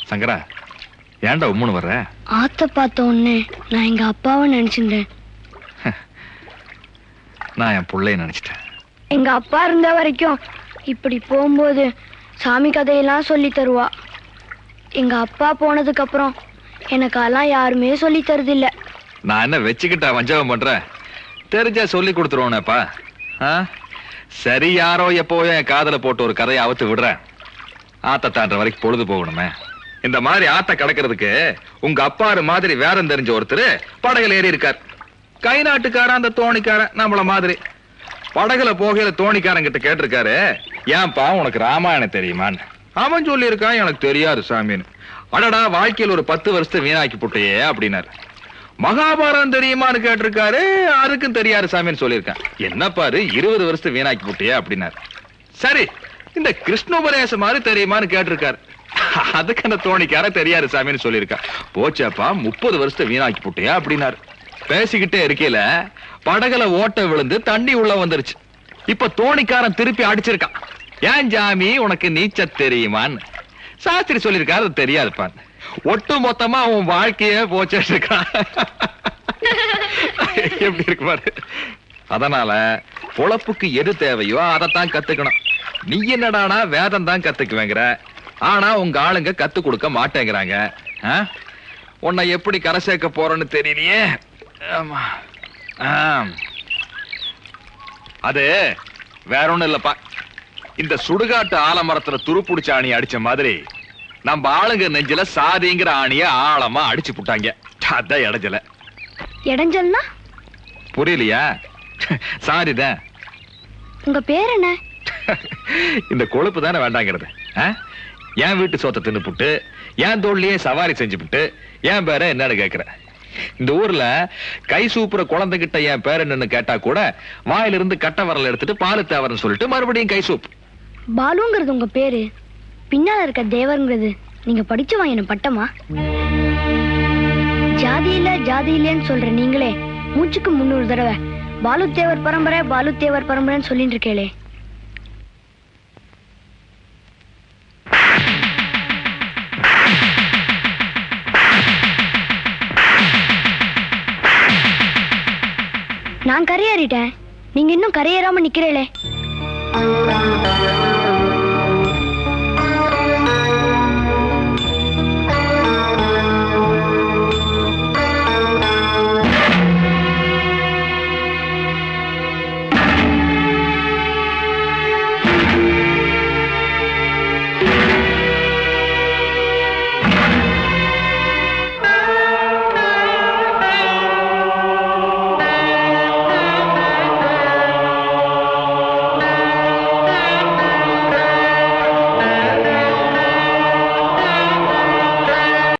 சங்கரா, ஏன்டா உம்முன்னு வர்ற? ஆத்த பார்த்த உடனே நான் எங்க அப்பாவை நினைச்சிருந்தேன். நான் என் பிள்ளைய நினைச்சிட்டேன். எங்க அப்பா இருந்த வரைக்கும் இப்படி போகும்போது சாமி கதையெல்லாம் சொல்லி தருவா. எங்க அப்பா போனதுக்கு அப்புறம் எனக்கு அதெல்லாம் யாருமே சொல்லி தருதில்ல. நான் என்ன வச்சுக்கிட்டா வஞ்சகம் பண்றேன்? தெரிஞ்சா சொல்லி கொடுத்துருவோனேப்பா. சரி, யாரோ எப்போயோ என் காதல போட்டு ஒரு கதையை அவுத்து விடுறேன். ஆத்த தாண்ட வரைக்கும் பொழுது போகணுமே. இந்த மாதிரி ஆத்த கடக்கிறதுக்கு உங்க அப்பாரு மாதிரி வேறம் தெரிஞ்ச ஒருத்தர் படகுல ஏறி இருக்கார். கை நாட்டுக்காரன், அந்த தோணிக்காரன் நம்மள மாதிரி. படகுல போகையில தோணிக்காரன் கிட்ட கேட்டிருக்காரு, ஏன்பா உனக்கு ராமாயணம் தெரியுமான்னு. அவன் சொல்லி இருக்கான், எனக்கு தெரியாது சாமின்னு. அடடா, வாழ்க்கையில் ஒரு 10 வருஷத்தை வீணாக்கி போட்டையே அப்படின்னாரு. மகாபாரதம் தெரியுமான்னு கேட்டிருக்காரு, அதுக்கும் தெரியாது சாமின்னு சொல்லியிருக்கான். என்ன பாரு, 20 வருஷத்தை வீணாக்கி போட்டையே அப்படின்னாரு. சரி, இந்த கிருஷ்ணோபதேசம் மாதிரி தெரியுமான்னு கேட்டிருக்காரு. அதுக்கு அந்த தோணிக்கார தெரியாது சாமின்னு சொல்லியிருக்கா. போச்சாப்பா, 30 வருஷத்தை வீணாக்கி போட்டையா அப்படின்னாரு. பேசிக்கிட்டே இருக்கையில படகுல ஓட்ட விழுந்து தண்ணி உள்ள வந்துருச்சு. இப்ப தோணிக்காரன் திருப்பி அடிச்சிருக்கான். ஏன் ஜாமி, உனக்கு நீச்ச தெரியுமான்னு. சாஸ்திரி சொல்லியிருக்காரு, அது தெரியாதுப்பான். ஒட்டு மொத்தமா அவன் வாழ்க்கையே போச்சுட்டு இருக்கான். எப்படி இருக்கு பாரு. அதனால பொழப்புக்கு எது தேவையோ அதைத்தான் கத்துக்கணும். நீ என்னடானா வேதம் தான் கத்துக்குவேங்கிற, ஆனா உங்க ஆளுங்க கத்து கொடுக்க மாட்டேங்கிறாங்க. உன்னை எப்படி கரை சேர்க்க போறேன்னு தெரியலையே. அது வேற ஒண்ணும் இல்லப்பா. இந்த சுடுகாட்டு ஆலமரத்துல துருப்புடிச்ச ஆணி அடிச்ச மாதிரி நம்ம ஆளுங்க நெஞ்சில சாதிங்கிற ஆணிய ஆழமா அடிச்சு புட்டாங்க. அதான் இடைஞ்சல. இடைஞ்சல்னா புரியலையா? சாரிதான். உங்க பேர் என்ன? இந்த கொழுப்பு தானே வேண்டாங்கிறது. என் வீட்டு சோத்தை தின்னு புட்டு என் தோல்லையே சவாரி செஞ்சு புட்டு என் பேர என்னன்னு கேக்குற. இந்த ஊர்ல கை சூப்புற குழந்தைகிட்ட என் பேர் என்னன்னு கேட்டா கூட வாயிலிருந்து கட்ட வரல எடுத்துட்டு பாலு தேவர்னு சொல்லிட்டு மறுபடியும் கை சூப். பாலுங்கிறது உங்க பேரு, பின்னால இருக்க தேவர்ங்கிறது நீங்க படிச்சு வாங்கின பட்டமா? ஜாதி இல்ல ஜாதி இல்லன்னு சொல்ற நீங்களே மூச்சுக்கு 300 தடவை பாலு தேவர் பரம்பரை பாலு தேவர் பரம்பரைன்னு சொல்லிட்டு இருக்கேளே. நான் கரையேறிட்டேன், நீங்க இன்னும் கரையேறாம நிக்கிறீங்களே.